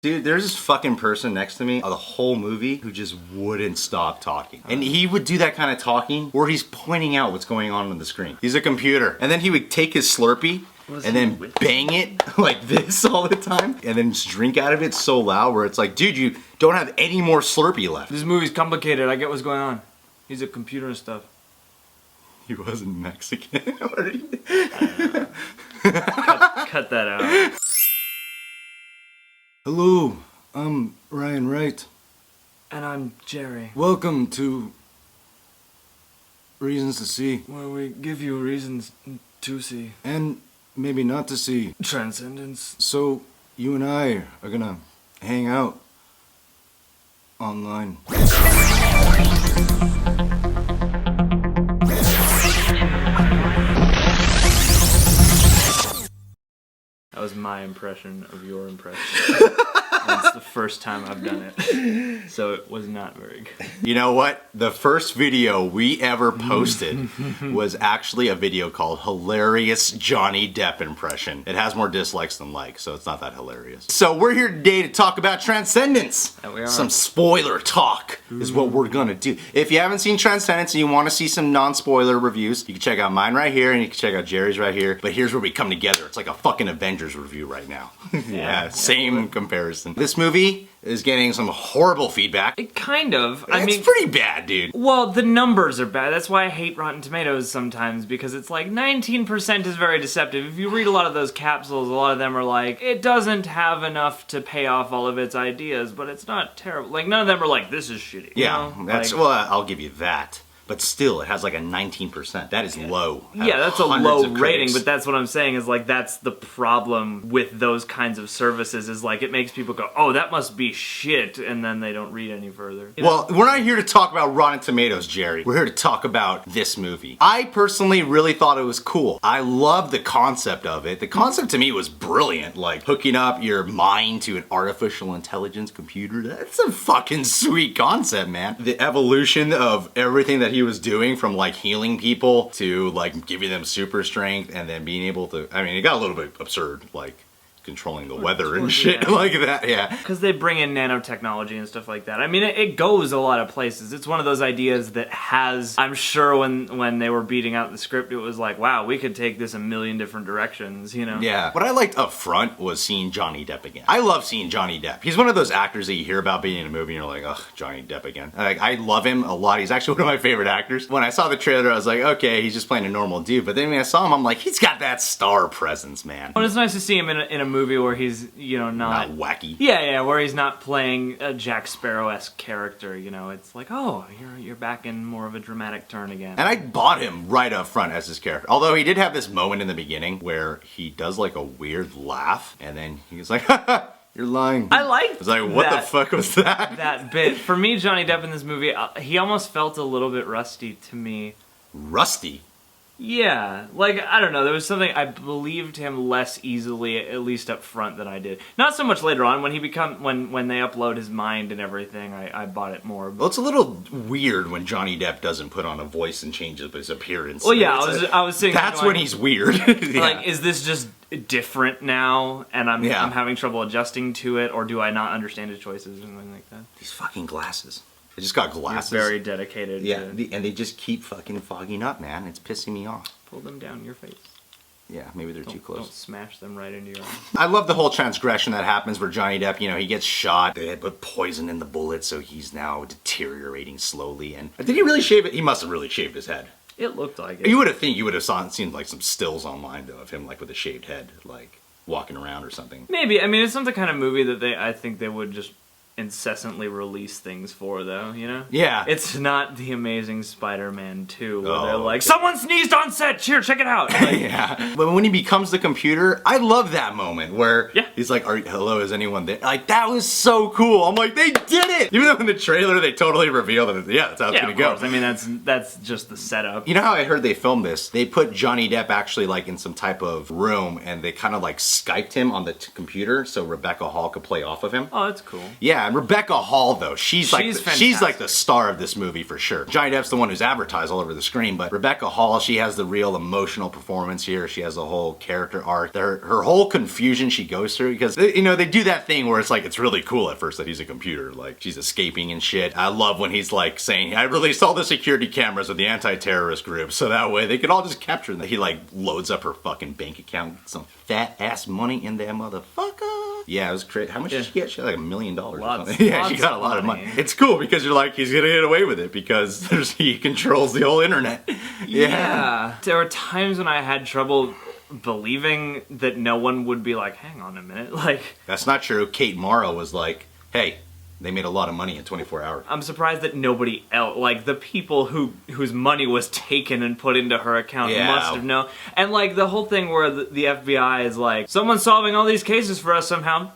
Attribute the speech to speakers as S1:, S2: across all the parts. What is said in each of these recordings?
S1: Dude, there's this fucking person next to me the whole movie who just wouldn't stop talking. And he would do that kind of talking where he's pointing out what's going on the screen. He's a computer. And then he would take his Slurpee and then bang it like this all the time. And then just drink out of it so loud where it's like, dude, you don't have any more Slurpee left.
S2: This movie's complicated. I get what's going on. He's a computer and stuff.
S1: He wasn't Mexican.
S2: Cut that out.
S1: Hello, I'm Ryan Wright.
S2: And I'm Jerry.
S1: Welcome to Reasons to See.
S2: Where we give you reasons to see.
S1: And maybe not to see.
S2: Transcendence.
S1: So, you and I are gonna hang out online.
S2: That was my impression of your impression. That's the first time I've done it. So it was not very good.
S1: You know what? The first video we ever posted was actually a video called Hilarious Johnny Depp Impression. It has more dislikes than likes, so it's not that hilarious. So we're here today to talk about Transcendence.
S2: That we are.
S1: Some spoiler talk is what we're gonna do. If you haven't seen Transcendence and you want to see some non-spoiler reviews, you can check out mine right here and you can check out Jerry's right here. But here's where we come together. It's like a fucking Avengers review right now. Yeah, same comparison. This movie is getting some horrible feedback.
S2: It kind of.
S1: I mean, it's pretty bad, dude.
S2: Well, the numbers are bad. That's why I hate Rotten Tomatoes sometimes, because it's like 19% is very deceptive. If you read a lot of those capsules, a lot of them are like, it doesn't have enough to pay off all of its ideas, but it's not terrible. Like, none of them are like, this is shitty.
S1: Yeah,
S2: you know?
S1: that's,
S2: like,
S1: well, I'll give you that. But still, it has like a 19%. That is low.
S2: Yeah, that's a low rating, but that's what I'm saying is like, that's the problem with those kinds of services is like, it makes people go, oh, that must be shit, and then they don't read any further. You know?
S1: Well, we're not here to talk about Rotten Tomatoes, Jerry. We're here to talk about this movie. I personally really thought it was cool. I love the concept of it. The concept to me was brilliant. Like, hooking up your mind to an artificial intelligence computer. That's a fucking sweet concept, man. The evolution of everything that he was doing, from like healing people to like giving them super strength and then being able to, I mean, it got a little bit absurd, like controlling the weather and shit like that, yeah. Because
S2: they bring in nanotechnology and stuff like that. I mean, it goes a lot of places. It's one of those ideas that has, I'm sure when they were beating out the script, it was like, wow, we could take this a million different directions, you know?
S1: Yeah. What I liked up front was seeing Johnny Depp again. I love seeing Johnny Depp. He's one of those actors that you hear about being in a movie and you're like, ugh, Johnny Depp again. Like, I love him a lot. He's actually one of my favorite actors. When I saw the trailer, I was like, okay, he's just playing a normal dude. But then when I saw him, I'm like, he's got that star presence, man.
S2: Well, it's nice to see him in a movie where he's, you know, not
S1: wacky.
S2: Yeah, where he's not playing a Jack Sparrow-esque character, you know. It's like, oh, you're back in more of a dramatic turn again.
S1: And I bought him right up front as his character. Although he did have this moment in the beginning where he does like a weird laugh and then he's like, haha, you're lying.
S2: I liked
S1: I was like, what the fuck was that?
S2: That bit. For me, Johnny Depp in this movie, he almost felt a little bit rusty to me.
S1: Rusty?
S2: Yeah, like, I don't know, there was something, I believed him less easily, at least up front, than I did. Not so much later on, when he when they upload his mind and everything, I bought it more.
S1: Well, it's a little weird when Johnny Depp doesn't put on a voice and changes his appearance.
S2: Well, yeah, I was saying
S1: that's when he's weird.
S2: Yeah. Like, is this just different now, and I'm having trouble adjusting to it, or do I not understand his choices, or something like that?
S1: These fucking glasses. I just got glasses.
S2: You're very dedicated.
S1: Yeah, and they just keep fucking fogging up, man. It's pissing me off.
S2: Pull them down your face.
S1: Yeah, maybe they're too close.
S2: Don't smash them right into your eyes.
S1: I love the whole transgression that happens where Johnny Depp, you know, he gets shot. They put poison in the bullet, so he's now deteriorating slowly. And did he really shave it? He must have really shaved his head.
S2: It looked like it.
S1: You would have seen like some stills online though of him like with a shaved head, like walking around or something.
S2: Maybe. I mean, it's not the kind of movie that I think they would just incessantly release things for, though, you know?
S1: Yeah.
S2: It's not The Amazing Spider-Man 2, where they're like, someone sneezed on set! Here, check it out! Like,
S1: yeah. But when he becomes the computer, I love that moment where he's like, hello, is anyone there? Like, that was so cool. I'm like, they did it! Even though in the trailer they totally revealed that, that's how it's gonna go.
S2: I mean, that's just the setup.
S1: You know how I heard they filmed this? They put Johnny Depp actually like in some type of room and they kind of like Skyped him on the computer so Rebecca Hall could play off of him.
S2: Oh, that's cool.
S1: Yeah, and Rebecca Hall though, she's like the star of this movie for sure. Johnny Depp's the one who's advertised all over the screen, but Rebecca Hall, she has the real emotional performance here. She has a whole character arc. Her whole confusion she goes through, because you know they do that thing where it's like it's really cool at first that he's a computer, like she's escaping and shit. I love when he's like saying, I released all the security cameras of the anti-terrorist group so that way they could all just capture them. He like loads up her fucking bank account, some fat ass money in there, motherfucker. Yeah, it was crazy. How much did she get? She had like $1 million or something. Yeah, she got a lot of money. It's cool because you're like, he's gonna get away with it because he controls the whole internet.
S2: Yeah. There were times when I had trouble believing that no one would be like, hang on a minute, like...
S1: That's not true. Kate Mara was like, hey, they made a lot of money in 24 hours.
S2: I'm surprised that nobody else, like the people whose money was taken and put into her account must have known. And like the whole thing where the FBI is like, someone's solving all these cases for us somehow.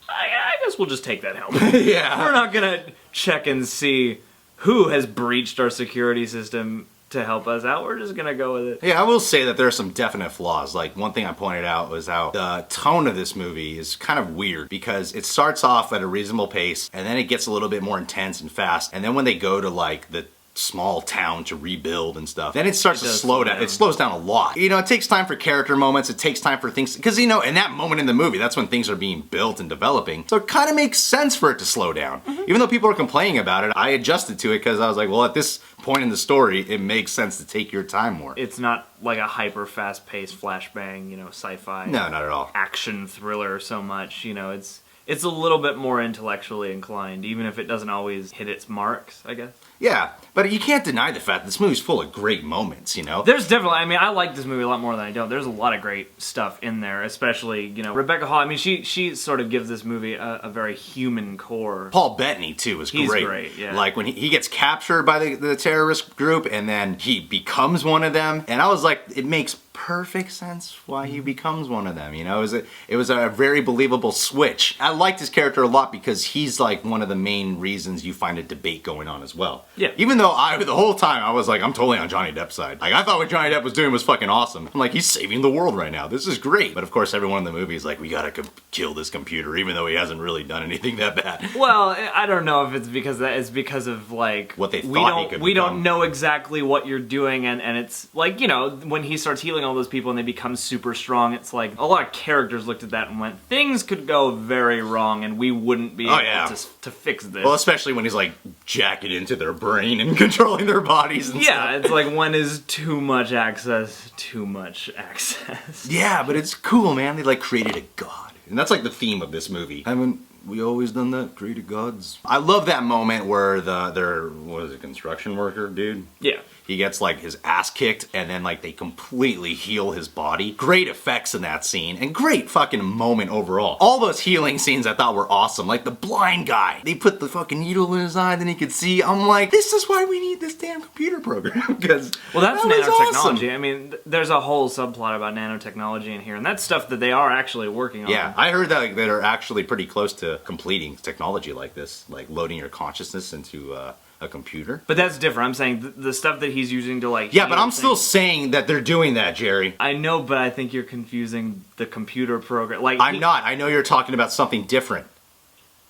S2: I guess we'll just take that help.
S1: Yeah.
S2: We're not gonna check and see who has breached our security system to help us out. We're just gonna go with it.
S1: Yeah, I will say that there are some definite flaws. Like, one thing I pointed out was how the tone of this movie is kind of weird because it starts off at a reasonable pace and then it gets a little bit more intense and fast, and then when they go to like the small town to rebuild and stuff, then it starts to slow down. It slows down a lot. You know, it takes time for character moments, it takes time for things, because you know, in that moment in the movie, that's when things are being built and developing, so it kind of makes sense for it to slow down. Even though people are complaining about it, I adjusted to it because I was like, well, at this point in the story, it makes sense to take your time more.
S2: It's not like a hyper fast-paced flashbang, you know, sci-fi.
S1: No, not at all.
S2: Action thriller so much, you know, it's a little bit more intellectually inclined, even if it doesn't always hit its marks, I guess.
S1: Yeah, but you can't deny the fact that this movie's full of great moments, you know?
S2: There's definitely, I mean, I like this movie a lot more than I don't. There's a lot of great stuff in there, especially, you know, Rebecca Hall. I mean, she sort of gives this movie a very human core.
S1: Paul Bettany, too, is great.
S2: He's great, yeah.
S1: Like, when he gets captured by the terrorist group, and then he becomes one of them, and I was like, it makes perfect sense why he becomes one of them, you know? It was a very believable switch. I liked his character a lot because he's like one of the main reasons you find a debate going on as well.
S2: Yeah.
S1: Even though the whole time I was like, I'm totally on Johnny Depp's side. Like, I thought what Johnny Depp was doing was fucking awesome. I'm like, he's saving the world right now. This is great. But of course, everyone in the movie is like, we gotta kill this computer, even though he hasn't really done anything that bad.
S2: Well, I don't know if it's because that is because of like
S1: what they thought he could
S2: we don't know exactly what you're doing, and it's like, you know, when he starts healing all those people and they become super strong, it's like a lot of characters looked at that and went, things could go very wrong and we wouldn't be able to fix this.
S1: Well, especially when he's like jacking into their brain and controlling their bodies and stuff.
S2: Yeah, it's like, when is too much access too much access?
S1: Yeah, but it's cool, man. They like created a god. And that's like the theme of this movie. Haven't we always done that? Created gods? I love that moment where their what is it, construction worker dude?
S2: Yeah.
S1: He gets like his ass kicked and then like they completely heal his body. Great effects in that scene and great fucking moment overall. All those healing scenes I thought were awesome. Like the blind guy. They put the fucking needle in his eye then he could see. I'm like, this is why we need this damn computer program. Because
S2: well, that's nanotechnology.
S1: Awesome.
S2: I mean, there's a whole subplot about nanotechnology in here, and that's stuff that they are actually working on.
S1: Yeah, I heard that like, they're actually pretty close to completing technology like this, like loading your consciousness into a computer.
S2: But that's different. I'm saying the stuff that he's using to like...
S1: Yeah, but I'm still saying that they're doing that, Jerry.
S2: I know, but I think you're confusing the computer program. Like
S1: I'm not. I know you're talking about something different.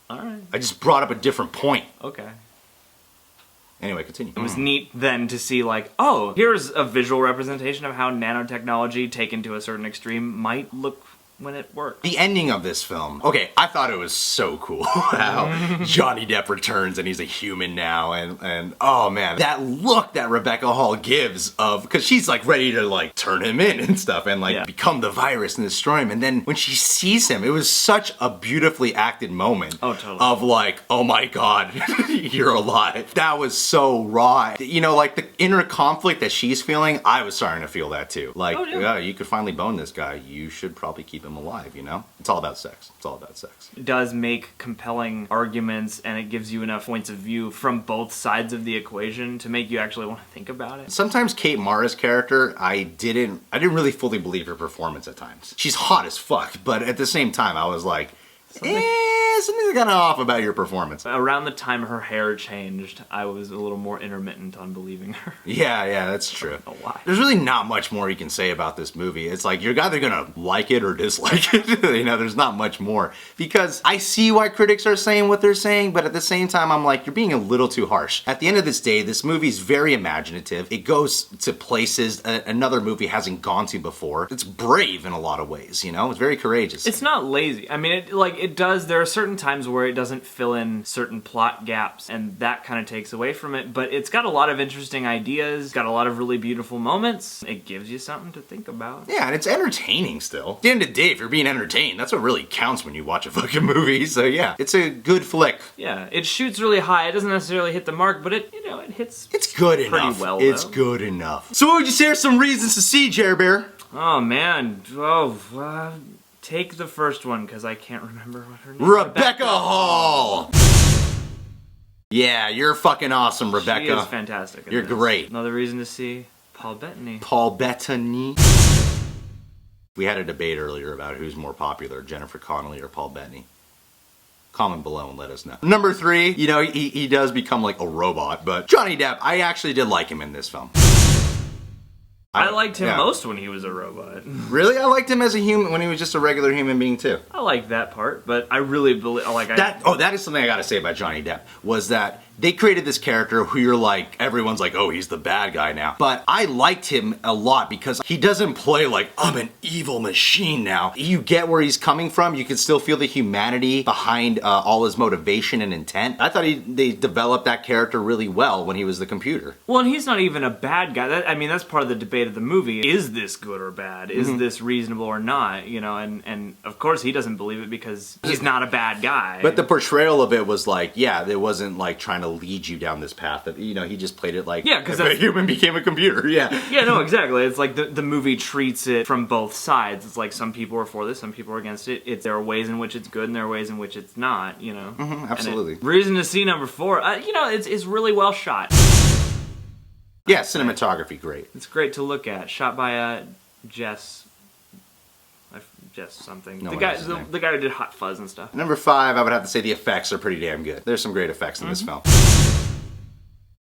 S2: Alright.
S1: I just brought up a different point.
S2: Okay.
S1: Anyway, continue.
S2: It was neat then to see like, oh, here's a visual representation of how nanotechnology taken to a certain extreme might look when it worked.
S1: The ending of this film. Okay, I thought it was so cool how Johnny Depp returns and he's a human now and oh man, that look that Rebecca Hall gives of, because she's like ready to like turn him in and stuff and like become the virus and destroy him, and then when she sees him, it was such a beautifully acted moment.
S2: Oh, totally.
S1: Of like, oh my god, you're alive. That was so raw. You know, like the inner conflict that she's feeling, I was starting to feel that too. Like, yeah, you could finally bone this guy. You should probably keep him alive, you know? It's all about sex. It's all about sex.
S2: It does make compelling arguments, and it gives you enough points of view from both sides of the equation to make you actually want to think about it.
S1: Sometimes Kate Mara's character, I didn't really fully believe her performance at times. She's hot as fuck, but at the same time I was like, something's kind of off about your performance.
S2: Around the time her hair changed, I was a little more intermittent on believing her.
S1: Yeah, that's true.
S2: I don't know why.
S1: There's really not much more you can say about this movie. It's like you're either gonna like it or dislike it. There's not much more. Because I see why critics are saying what they're saying, but at the same time, I'm like, you're being a little too harsh. At the end of this day, this movie's very imaginative. It goes to places another movie hasn't gone to before. It's brave in a lot of ways, It's very courageous.
S2: It's not lazy. I mean, it does. There are certain times where it doesn't fill in certain plot gaps, and that kind of takes away from it. But it's got a lot of interesting ideas, got a lot of really beautiful moments. It gives you something to think about.
S1: Yeah, and it's entertaining still. At the end of the day, if you're being entertained, that's what really counts when you watch a fucking movie. So yeah, it's a good flick.
S2: Yeah, it shoots really high. It doesn't necessarily hit the mark, but it hits.
S1: It's good
S2: pretty
S1: enough.
S2: well.
S1: It's good enough. So what would you say are some reasons to see Jerry Bear?
S2: Oh man. Take the first one because I can't remember what her name.
S1: Rebecca Hall. Yeah, you're fucking awesome, Rebecca.
S2: She is fantastic.
S1: You're great.
S2: Another reason to see Paul Bettany.
S1: Paul Bettany. We had a debate earlier about who's more popular, Jennifer Connelly or Paul Bettany. Comment below and let us know. Number 3, he does become like a robot, but Johnny Depp, I actually did like him in this film.
S2: I liked him most when he was a robot.
S1: Really? I liked him as a human when he was just a regular human being too.
S2: I like that part, but I really believe
S1: that is something I gotta say about Johnny Depp, was that they created this character who you're like, everyone's like, oh, he's the bad guy now. But I liked him a lot because he doesn't play like, I'm an evil machine now. You get where he's coming from. You can still feel the humanity behind all his motivation and intent. I thought they developed that character really well when he was the computer.
S2: Well, and he's not even a bad guy. That's part of the debate of the movie. Is this good or bad? Is this reasonable or not? And of course he doesn't believe it because he's not a bad guy.
S1: But the portrayal of it was like, yeah, it wasn't like trying to lead you down this path of, he just played it like,
S2: because
S1: a human became a computer. Yeah,
S2: no, exactly. It's like the movie treats it from both sides. It's like some people are for this, some people are against it. There are ways in which it's good and there are ways in which it's not,
S1: absolutely.
S2: Reason to see number 4, it's really well shot.
S1: Yeah, cinematography, great.
S2: It's great to look at. Shot by Jess something. The guy who did Hot Fuzz and stuff.
S1: Number 5, I would have to say the effects are pretty damn good. There's some great effects in this film.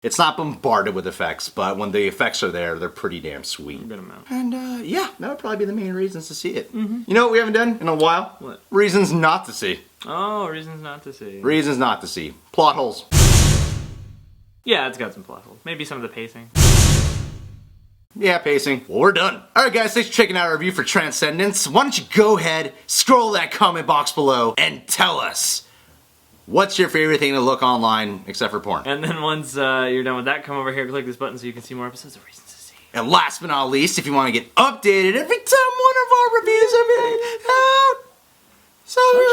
S1: It's not bombarded with effects, but when the effects are there, they're pretty damn sweet.
S2: A good amount.
S1: And that would probably be the main reasons to see it. You know what we haven't done in a while?
S2: What?
S1: Reasons not to see.
S2: Oh, reasons not to see.
S1: Reasons not to see. Plot holes.
S2: Yeah, it's got some plot holes. Maybe some of the pacing.
S1: Yeah, pacing. Well, we're done. Alright guys, thanks for checking out our review for Transcendence. Why don't you go ahead, scroll that comment box below, and tell us what's your favorite thing to look online except for porn.
S2: And then once you're done with that, come over here, click this button so you can see more episodes of Reasons to See.
S1: And last but not least, if you want to get updated every time one of our reviews are being out, subscribe!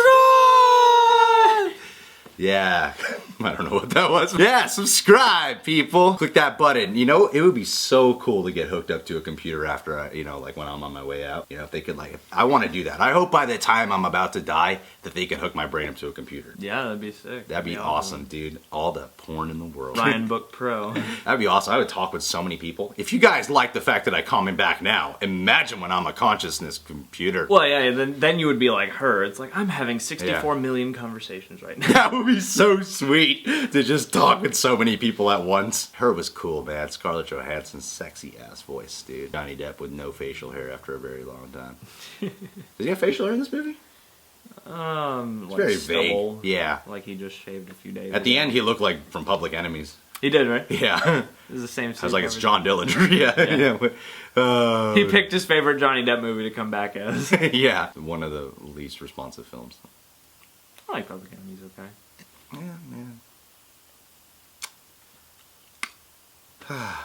S1: Yeah, I don't know what that was. Yeah, subscribe, people. Click that button. It would be so cool to get hooked up to a computer after like when I'm on my way out. If they could I want to do that. I hope by the time I'm about to die that they can hook my brain up to a computer.
S2: Yeah, that'd be sick.
S1: That'd be awesome, dude. All the porn in the world.
S2: Ryan Book Pro.
S1: That'd be awesome. I would talk with so many people. If you guys like the fact that I comment back now, imagine when I'm a consciousness computer.
S2: Well, yeah, then you would be like her. It's like, I'm having 64 million conversations right now.
S1: That would be so sweet to just talk with so many people at once. Her was cool, man. Scarlett Johansson's sexy ass voice, dude. Johnny Depp with no facial hair after a very long time. Does he have facial hair in this movie?
S2: It's
S1: very
S2: stubble.
S1: vague. Yeah.
S2: Like he just shaved a few days
S1: At the end, he looked like from Public Enemies.
S2: He did, right?
S1: Yeah.
S2: It was the same.
S1: I was like, it's John Dillinger. Yeah.
S2: He picked his favorite Johnny Depp movie to come back as.
S1: Yeah. One of the least responsive films.
S2: I like Public Enemies, okay.
S1: Yeah, man. I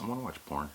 S1: want to watch porn.